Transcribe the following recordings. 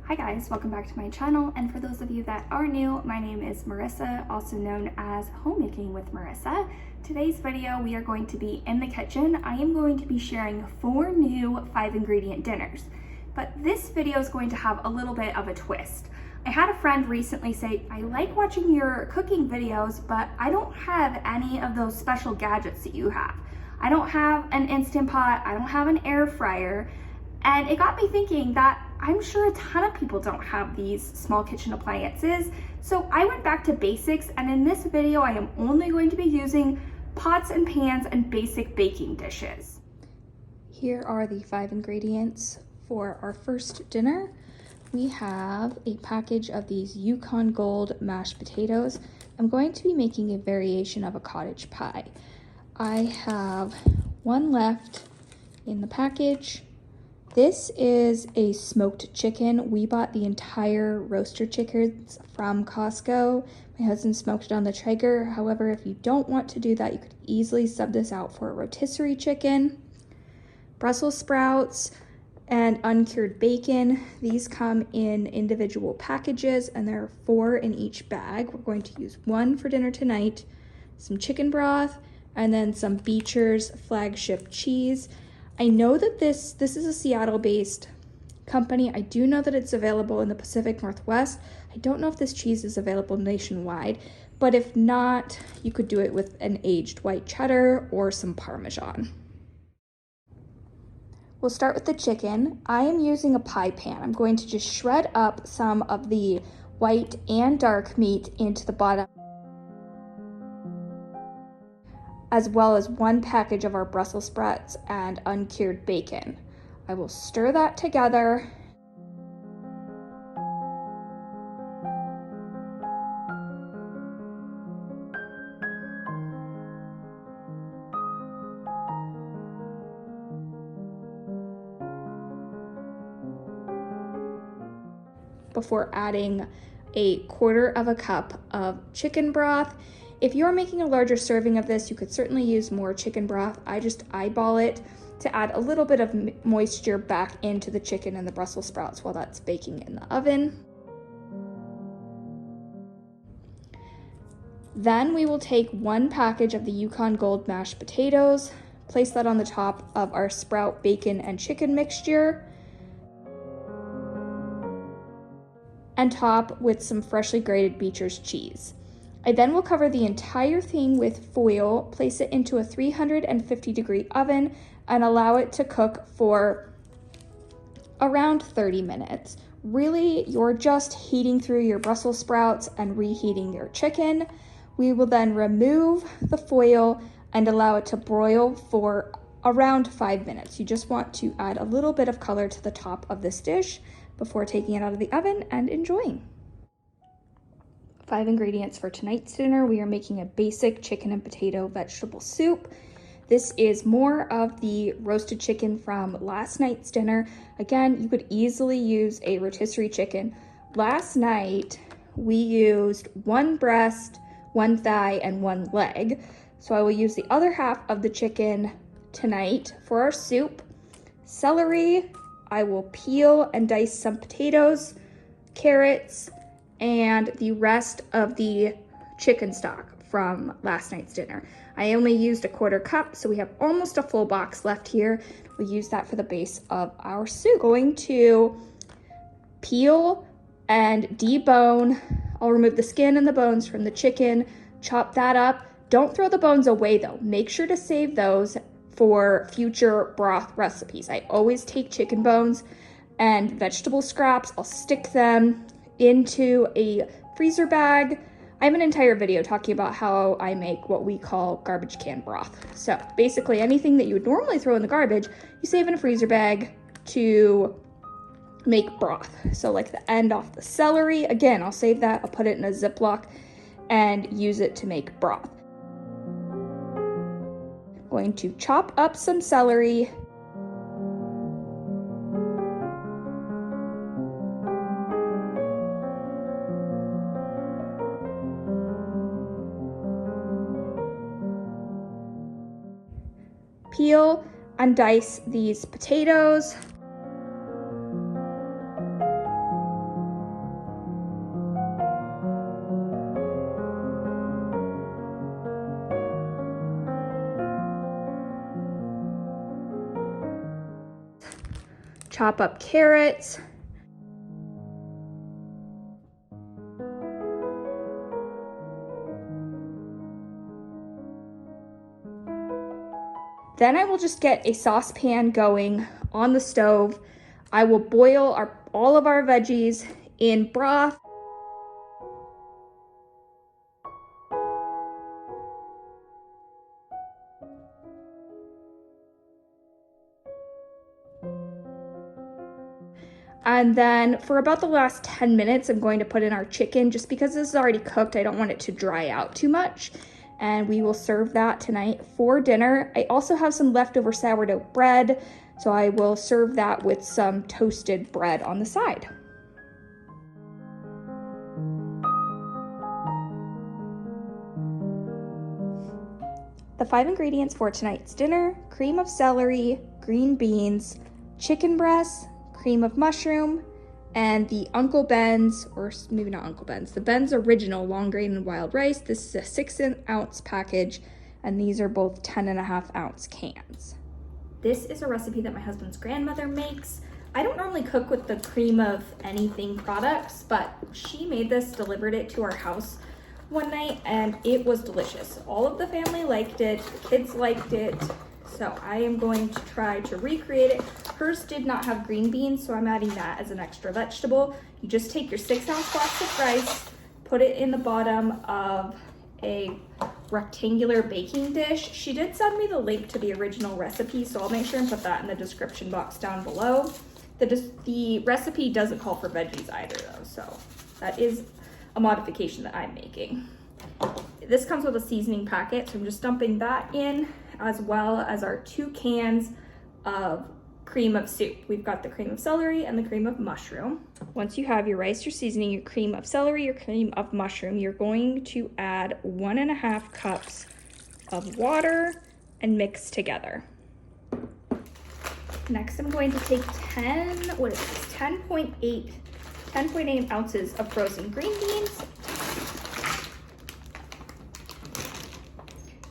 Hi guys, welcome back to my channel, and for those of you that are new, my name is Marissa, also known as Homemaking with Marissa. Today's video, we are going to be in the kitchen. I am going to be sharing 4 new 5-ingredient dinners, but this video is going to have a little bit of a twist. I had a friend recently say, I like watching your cooking videos, but I don't have any of those special gadgets that you have. I don't have an Instant Pot, I don't have an air fryer, and it got me thinking that I'm sure a ton of people don't have these small kitchen appliances. So I went back to basics, and in this video, I am only going to be using pots and pans and basic baking dishes. Here are the 5 ingredients for our first dinner. We have a package of these Yukon Gold mashed potatoes. I'm going to be making a variation of a cottage pie. I have 1 left in the package. This is a smoked chicken. We bought the entire roaster chickens from Costco. My husband smoked it on the Traeger. However, if you don't want to do that, you could easily sub this out for a rotisserie chicken. Brussels sprouts and uncured bacon. These come in individual packages, and there are 4 in each bag. We're going to use 1 for dinner tonight, some chicken broth, and then some Beecher's flagship cheese. I know that this is a Seattle-based company. I do know that it's available in the Pacific Northwest. I don't know if this cheese is available nationwide, but if not, you could do it with an aged white cheddar or some Parmesan. We'll start with the chicken. I am using a pie pan. I'm going to just shred up some of the white and dark meat into the bottom, as well as 1 package of our Brussels sprouts and uncured bacon. I will stir that together. Before adding a 1/4 cup of chicken broth. If you're making a larger serving of this, you could certainly use more chicken broth. I just eyeball it to add a little bit of moisture back into the chicken and the Brussels sprouts while that's baking in the oven. Then we will take 1 package of the Yukon Gold mashed potatoes, place that on the top of our sprout, bacon, and chicken mixture, and top with some freshly grated Beecher's cheese. I then will cover the entire thing with foil, place it into a 350-degree oven, and allow it to cook for around 30 minutes. Really, you're just heating through your Brussels sprouts and reheating your chicken. We will then remove the foil and allow it to broil for around 5 minutes. You just want to add a little bit of color to the top of this dish before taking it out of the oven and enjoying. 5 ingredients for tonight's dinner. We are making a basic chicken and potato vegetable soup. This is more of the roasted chicken from last night's dinner. Again, you could easily use a rotisserie chicken. Last night, we used 1 breast, 1 thigh, and 1 leg. So I will use the other half of the chicken tonight for our soup. Celery, I will peel and dice some potatoes, carrots, and the rest of the chicken stock from last night's dinner. I only used a 1/4 cup, so we have almost a full box left here. We'll use that for the base of our soup. Going to peel and debone. I'll remove the skin and the bones from the chicken, chop that up. Don't throw the bones away though. Make sure to save those for future broth recipes. I always take chicken bones and vegetable scraps. I'll stick them into a freezer bag. I have an entire video talking about how I make what we call garbage can broth. So basically anything that you would normally throw in the garbage, you save in a freezer bag to make broth. So like the end off the celery, again, I'll save that, I'll put it in a Ziploc and use it to make broth. Going to chop up some celery, peel and dice these potatoes. chop up carrots, then I will just get a saucepan going on the stove. I will boil all of our veggies in broth. And then for about the last 10 minutes, I'm going to put in our chicken. Just because this is already cooked, I don't want it to dry out too much. And we will serve that tonight for dinner. I also have some leftover sourdough bread, so I will serve that with some toasted bread on the side. The 5 ingredients for tonight's dinner: cream of celery, green beans, chicken breast, cream of mushroom, and the Uncle Ben's, or maybe not Uncle Ben's, the Ben's Original long grain and wild rice. This is a 6-ounce package, and these are both 10.5-ounce cans. This is a recipe that my husband's grandmother makes. I don't normally cook with the cream of anything products, but she made this, delivered it to our house one night, and it was delicious. All of the family liked it, the kids liked it, so I am going to try to recreate it. Hers did not have green beans, so I'm adding that as an extra vegetable. You just take your 6-ounce box of rice, put it in the bottom of a rectangular baking dish. She did send me the link to the original recipe, so I'll make sure and put that in the description box down below. The recipe doesn't call for veggies either though, so that is a modification that I'm making. This comes with a seasoning packet, so I'm just dumping that in, as well as our 2 cans of cream of soup. We've got the cream of celery and the cream of mushroom. Once you have your rice, your seasoning, your cream of celery, your cream of mushroom, you're going to add 1.5 cups of water and mix together. Next, I'm going to take 10.8 ounces of frozen green beans,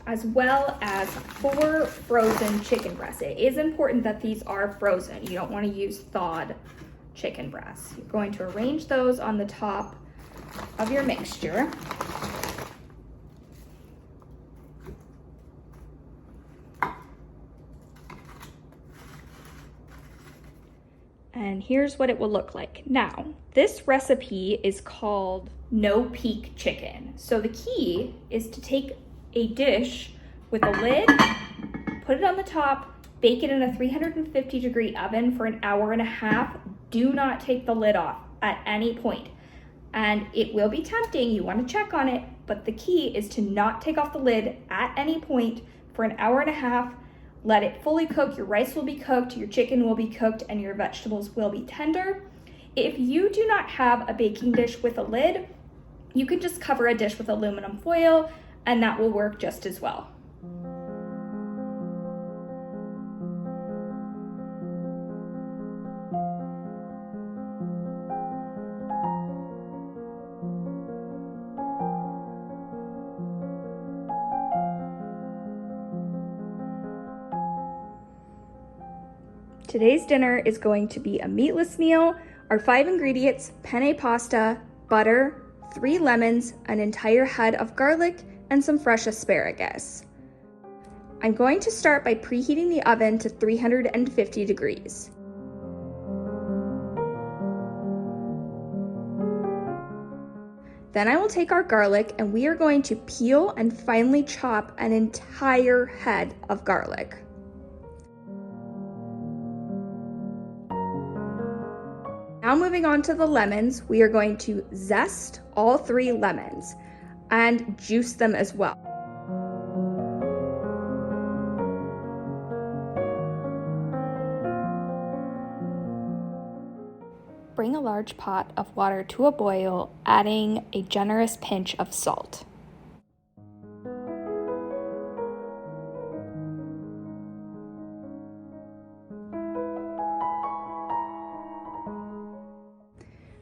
as well as 4 frozen chicken breasts. It is important that these are frozen. You don't want to use thawed chicken breasts. You're going to arrange those on the top of your mixture. And here's what it will look like. Now, this recipe is called no peak chicken. So the key is to take a dish with a lid, put it on the top, bake it in a 350-degree oven for 1.5 hours. Do not take the lid off at any point. And it will be tempting, you want to check on it, but the key is to not take off the lid at any point for 1.5 hours. Let it fully cook, your rice will be cooked, your chicken will be cooked, and your vegetables will be tender. If you do not have a baking dish with a lid, you can just cover a dish with aluminum foil, and that will work just as well. Today's dinner is going to be a meatless meal. Our 5 ingredients: penne pasta, butter, 3 lemons, an entire head of garlic, and some fresh asparagus. I'm going to start by preheating the oven to 350 degrees. Then I will take our garlic and we are going to peel and finely chop an entire head of garlic. Now moving on to the lemons, we are going to zest all 3 lemons and juice them as well. Bring a large pot of water to a boil, adding a generous pinch of salt.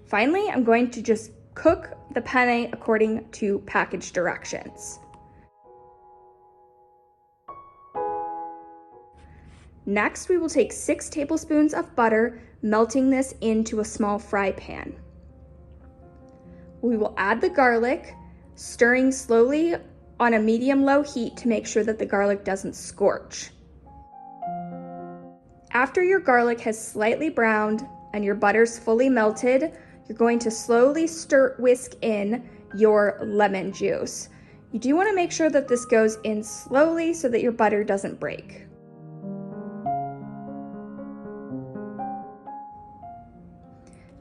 Finally, I'm going to just cook the penne according to package directions. Next, we will take 6 tablespoons of butter, melting this into a small fry pan. We will add the garlic, stirring slowly on a medium-low heat to make sure that the garlic doesn't scorch. After your garlic has slightly browned and your butter's fully melted, you're going to slowly whisk in your lemon juice. You do want to make sure that this goes in slowly so that your butter doesn't break.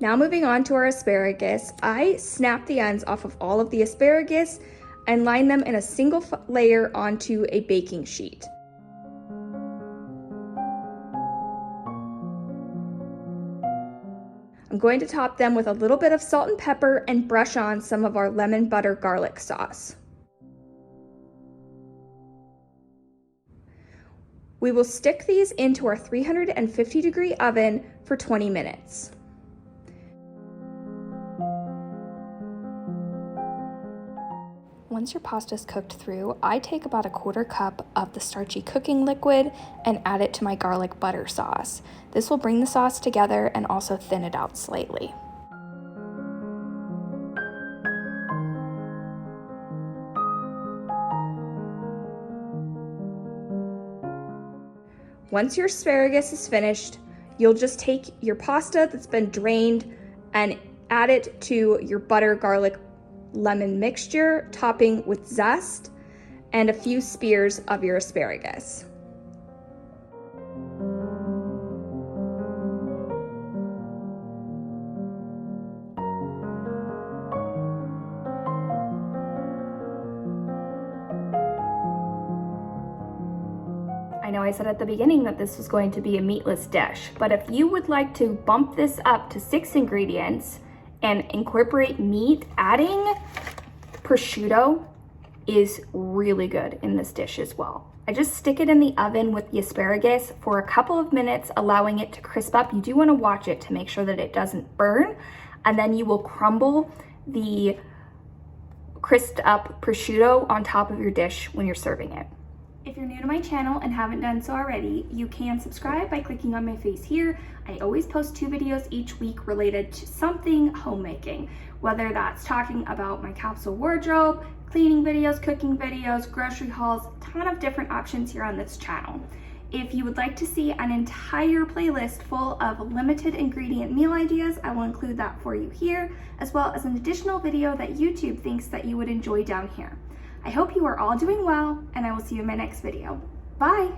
Now moving on to our asparagus, I snap the ends off of all of the asparagus and line them in a single layer onto a baking sheet. I'm going to top them with a little bit of salt and pepper and brush on some of our lemon butter garlic sauce. We will stick these into our 350-degree oven for 20 minutes. Once your pasta is cooked through, I take about a 1/4 cup of the starchy cooking liquid and add it to my garlic butter sauce. This will bring the sauce together and also thin it out slightly. Once your asparagus is finished, you'll just take your pasta that's been drained and add it to your butter garlic lemon mixture, topping with zest and a few spears of your asparagus. I know I said at the beginning that this was going to be a meatless dish, but if you would like to bump this up to 6 ingredients and incorporate meat, adding prosciutto is really good in this dish as well. I just stick it in the oven with the asparagus for a couple of minutes, allowing it to crisp up. You do want to watch it to make sure that it doesn't burn, and then you will crumble the crisped up prosciutto on top of your dish when you're serving it. If you're new to my channel and haven't done so already, you can subscribe by clicking on my face here. I always post 2 videos each week related to something homemaking, whether that's talking about my capsule wardrobe, cleaning videos, cooking videos, grocery hauls, a ton of different options here on this channel. If you would like to see an entire playlist full of limited ingredient meal ideas, I will include that for you here, as well as an additional video that YouTube thinks that you would enjoy down here. I hope you are all doing well, and I will see you in my next video. Bye!